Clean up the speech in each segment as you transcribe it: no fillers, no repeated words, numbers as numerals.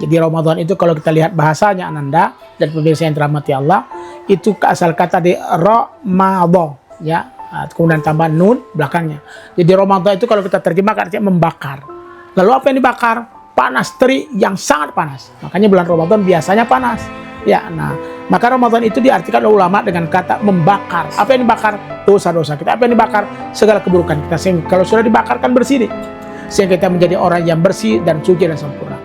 Jadi Ramadan itu kalau kita lihat bahasanya Ananda dan pemirsa yang dirahmati Allah, itu asal kata di Ramadan, ya. Kemudian tambah nun belakangnya. Jadi Ramadan itu kalau kita terjemahkan artinya membakar. Lalu apa yang dibakar? Panas terik yang sangat panas. Makanya bulan Ramadan biasanya panas. Ya, nah, maka Ramadan itu diartikan oleh ulama dengan kata membakar. Apa yang dibakar? Dosa-dosa kita. Apa yang dibakar? Segala keburukan kita. Sehingga kalau sudah dibakar kan bersih nih. Sehingga kita menjadi orang yang bersih dan suci dan sempurna.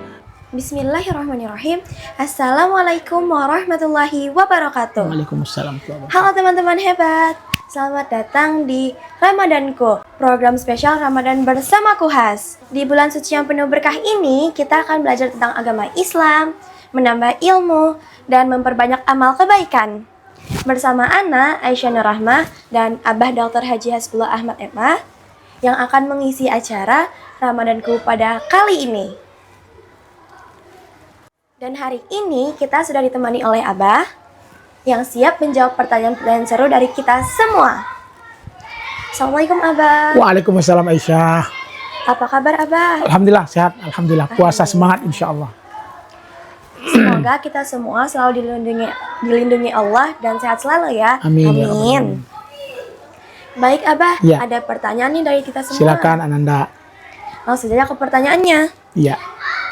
Bismillahirrahmanirrahim. Assalamualaikum warahmatullahi wabarakatuh. Waalaikumsalam. Halo teman-teman hebat. Selamat datang di Ramadanku, program spesial Ramadan bersama Kuhas. Di bulan suci yang penuh berkah ini, kita akan belajar tentang agama Islam, menambah ilmu, dan memperbanyak amal kebaikan. Bersama Ana, Aisyah Nur Rahmah, dan Abah Dr. Haji Hasbullah Ahmad Emah, yang akan mengisi acara Ramadanku pada kali ini. Dan hari ini kita sudah ditemani oleh Abah, yang siap menjawab pertanyaan-pertanyaan seru dari kita semua. Assalamualaikum Abah. Waalaikumsalam Aisyah. Apa kabar Abah? Alhamdulillah sehat, alhamdulillah. Puasa semangat insya Allah. Semoga kita semua selalu dilindungi Allah dan sehat selalu ya. Amin. Ya Amin. Baik Abah, Ya. ada pertanyaan nih dari kita semua. Silakan Ananda. Langsung saja ke pertanyaannya. Iya.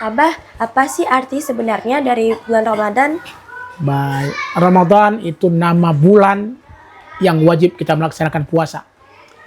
Abah, apa sih arti sebenarnya dari bulan Ramadan? Baik, Ramadan itu nama bulan yang wajib kita melaksanakan puasa.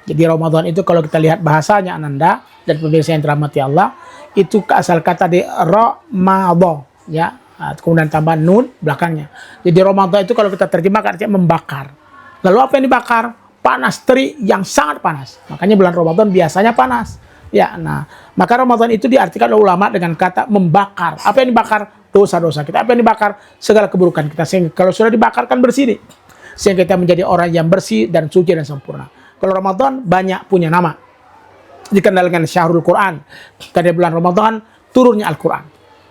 Jadi Ramadan itu kalau kita lihat bahasanya Ananda dan pemirsa yang dirahmati Allah, itu asal kata di Ramadan, ya. Kemudian tambah nun belakangnya. Jadi Ramadan itu kalau kita terjemahkan artinya membakar. Lalu apa yang dibakar? Panas terik yang sangat panas. Makanya bulan Ramadan biasanya panas. Ya, nah, maka Ramadan itu diartikan oleh ulama dengan kata membakar. Apa yang dibakar? Dosa-dosa kita. Apa yang dibakar? Segala keburukan kita. Sehingga kalau sudah dibakar kan bersih nih. Sehingga kita menjadi orang yang bersih dan suci dan sempurna. Kalau Ramadan banyak punya nama. Dikenal dengan Syahrul Quran. Karena bulan Ramadan turunnya Al-Quran.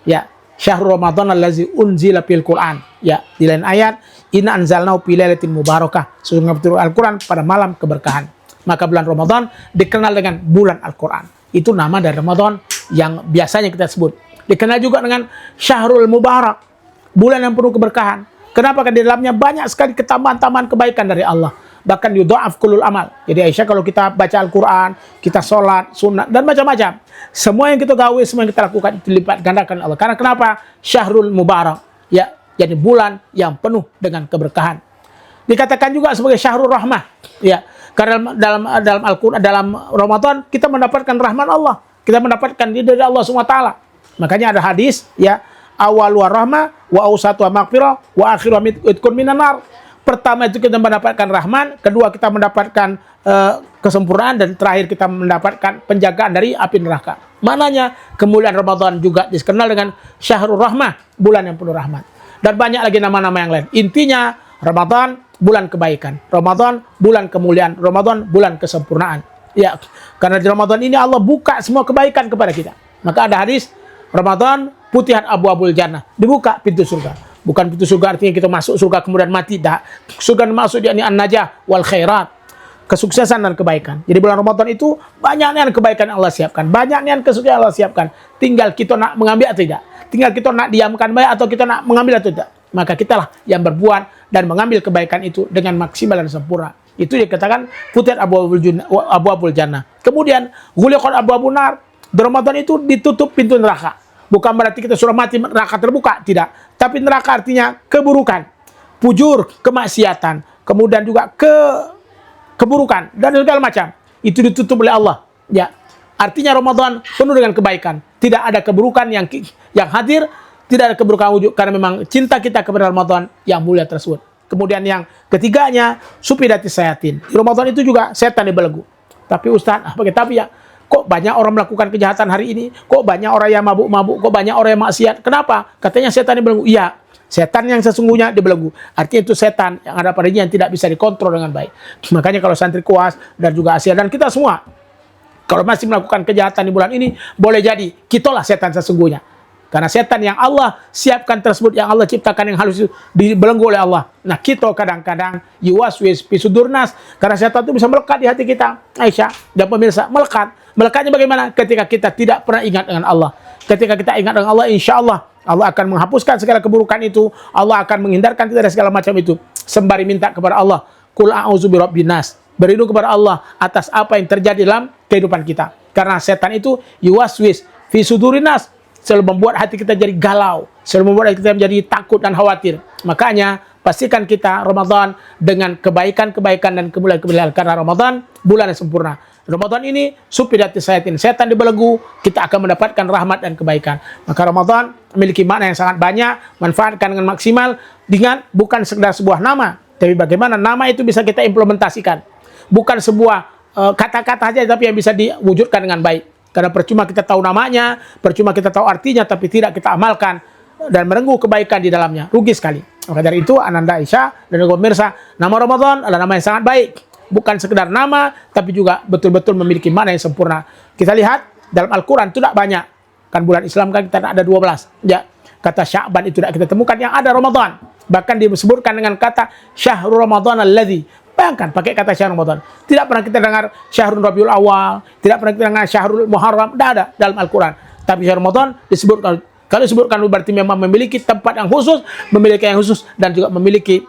Ya, Syahrul Ramadan allazi unzila fil Quran. Ya, di lain ayat, inna anzalnahu fi lailatin mubarakah. Sesungguhnya turun Al-Quran pada malam keberkahan. Maka bulan Ramadan dikenal dengan bulan Al-Quran. Itu nama dari Ramadan yang biasanya kita sebut. Dikenal juga dengan Syahrul Mubarak, bulan yang penuh keberkahan. Kenapa? Karena di dalamnya banyak sekali ketambahan-tambahan kebaikan dari Allah. Bahkan yudha'af kulul amal. Jadi Aisyah, kalau kita baca Al-Quran, kita sholat, sunat, dan macam-macam. Semua yang kita gawe, semua yang kita lakukan, dilipat gandakan Allah. Karena kenapa? Syahrul Mubarak. Ya, jadi bulan yang penuh dengan keberkahan. Dikatakan juga sebagai Syahrul Rahmah. Ya, karena dalam Al-Quran, dalam Ramadan, kita mendapatkan rahmat Allah. Kita mendapatkan dari Allah SWT. Makanya ada hadis, ya, awal wa rahmah wa awsatu wa maghfirah wa akhiru itqun minan nar. Pertama itu kita mendapatkan rahman, kedua kita mendapatkan kesempurnaan, dan terakhir kita mendapatkan penjagaan dari api neraka. Maknanya kemuliaan Ramadan juga dikenal dengan Syahrul Rahmah, bulan yang penuh rahmat. Dan banyak lagi nama-nama yang lain. Intinya Ramadan bulan kebaikan, Ramadan bulan kemuliaan, Ramadan bulan kesempurnaan. Ya, karena di Ramadan ini Allah buka semua kebaikan kepada kita. Maka ada hadis Ramadan putihan abu-abul jannah, dibuka pintu surga. Bukan pintu surga artinya kita masuk surga kemudian mati, dah. Surga maksud dia an-najah wal khairat, kesuksesan dan kebaikan. Jadi bulan Ramadan itu banyaknya kebaikan Allah siapkan, banyaknya kesuksesan Allah siapkan. Tinggal kita nak mengambil atau tidak. Tinggal kita nak diamkan baik atau kita nak mengambil atau tidak. Maka kitalah yang berbuat dan mengambil kebaikan itu dengan maksimal dan sempurna. Itu dikatakan putihan abu-abul jannah. Kemudian ghuliqat abu-abun nar. Di Ramadan itu ditutup pintu neraka. Bukan berarti kita sudah mati neraka terbuka, tidak. Tapi neraka artinya keburukan, fujur, kemaksiatan, kemudian juga keburukan dan segala macam. Itu ditutup oleh Allah. Ya, artinya Ramadan penuh dengan kebaikan. Tidak ada keburukan yang hadir, tidak ada keburukan wujud, karena memang cinta kita kepada Ramadan yang mulia tersebut. Kemudian yang ketiganya, supidati sayatin. Di Ramadan itu juga setan dibelenggu. Tapi Ustaz, tapi ya, kok banyak orang melakukan kejahatan hari ini? Kok banyak orang yang mabuk-mabuk? Kok banyak orang yang maksiat? Kenapa? Katanya setan dibelenggu. Iya, setan yang sesungguhnya dibelenggu. Artinya itu setan yang ada padanya yang tidak bisa dikontrol dengan baik. Makanya kalau santri Kuas dan juga Asia dan kita semua, kalau masih melakukan kejahatan di bulan ini, boleh jadi kitalah setan sesungguhnya. Karena setan yang Allah siapkan tersebut, yang Allah ciptakan yang halus itu dibelenggu oleh Allah. Nah, kita kadang-kadang yuwaswis fi sudurnas, karena setan itu bisa melekat di hati kita. Aisyah dan pemirsa, melekat. Melekatnya bagaimana? Ketika kita tidak pernah ingat dengan Allah. Ketika kita ingat dengan Allah, insya Allah Allah akan menghapuskan segala keburukan itu. Allah akan menghindarkan kita dari segala macam itu. Sembari minta kepada Allah, Qul a'udzu birabbin nas. Berlindung kepada Allah atas apa yang terjadi dalam kehidupan kita. Karena setan itu yuwaswis fi sudurin nas, selalu membuat hati kita jadi galau, selalu membuat hati kita menjadi takut dan khawatir. Makanya pastikan kita Ramadan dengan kebaikan-kebaikan dan kemuliaan-kemuliaan, karena Ramadan bulan yang sempurna. Ramadan ini supir dari setan dibelenggu, kita akan mendapatkan rahmat dan kebaikan. Maka Ramadan memiliki makna yang sangat banyak, manfaatkan dengan maksimal, dengan bukan sekedar sebuah nama, tapi bagaimana nama itu bisa kita implementasikan. Bukan sebuah kata-kata saja, tapi yang bisa diwujudkan dengan baik. Karena percuma kita tahu namanya, percuma kita tahu artinya, tapi tidak kita amalkan dan merengkuh kebaikan di dalamnya. Rugi sekali. Maka dari itu, Ananda Aisyah dan pemirsa, nama Ramadan adalah nama yang sangat baik. Bukan sekedar nama, tapi juga betul-betul memiliki makna yang sempurna. Kita lihat dalam Al-Quran itu tidak banyak. Kan bulan Islam kan kita ada 12. Ya, kata Sya'ban itu tidak kita temukan, yang ada Ramadan. Bahkan disebutkan dengan kata Syahrul Ramadan alladzi. Bayangkan pakai kata Syahrul Ramadan. Tidak pernah kita dengar Syahrul Rabiul Awal, tidak pernah kita dengar Syahrul Muharram, tidak ada dalam Al-Quran. Tapi Syahrul Ramadan disebutkan. Kalau disebutkan berarti memang memiliki tempat yang khusus, memiliki yang khusus, dan juga memiliki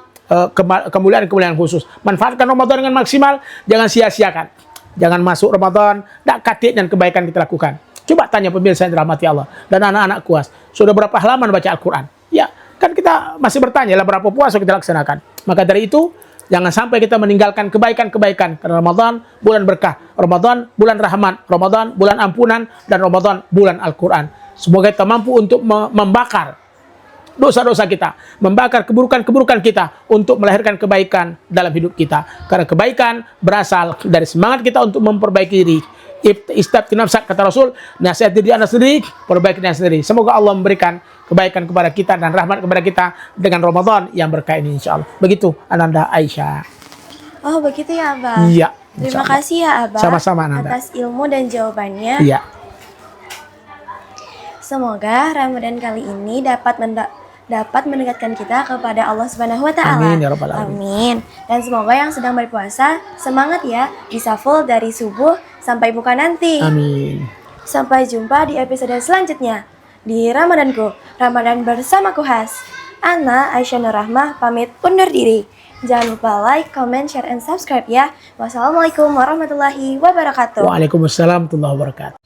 kemuliaan-kemuliaan khusus. Manfaatkan Ramadan dengan maksimal, jangan sia-siakan. Jangan masuk Ramadan, tidak katik dan kebaikan kita lakukan. Coba tanya pemirsa yang dirahmati Allah dan anak-anak kuas, sudah berapa halaman baca Al-Quran? Ya, kan kita masih bertanya lah berapa puasa kita laksanakan. Maka dari itu, jangan sampai kita meninggalkan kebaikan-kebaikan. Karena Ramadan bulan berkah, Ramadan bulan rahmat, Ramadan bulan ampunan, dan Ramadan bulan Al-Quran. Semoga kita mampu untuk membakar dosa-dosa kita, membakar keburukan-keburukan kita untuk melahirkan kebaikan dalam hidup kita. Karena kebaikan berasal dari semangat kita untuk memperbaiki diri. Istabqi nafsak, kata Rasul, nasihat diri Anda sendiri, perbaiki diri Anda sendiri. Semoga Allah memberikan kebaikan kepada kita dan rahmat kepada kita dengan Ramadan yang berkah ini, insyaallah. Begitu Ananda Aisyah. Oh begitu ya Abah. Iya. Terima kasih ya Abah. Sama-sama Ananda. Atas ilmu dan jawabannya. Iya. Semoga Ramadan kali ini dapat mendekatkan kita kepada Allah Subhanahu wa taala. Amin ya rabbal alamin. Amin. Dan semoga yang sedang berpuasa semangat ya, bisa full dari subuh sampai buka nanti. Amin. Sampai jumpa di episode selanjutnya di Ramadanku, Ramadan bersama Kuhas. Ana Aisyah Nurrahmah pamit undur diri. Jangan lupa like, comment, share, and subscribe ya. Wassalamualaikum warahmatullahi wabarakatuh. Waalaikumsalam warahmatullahi wabarakatuh.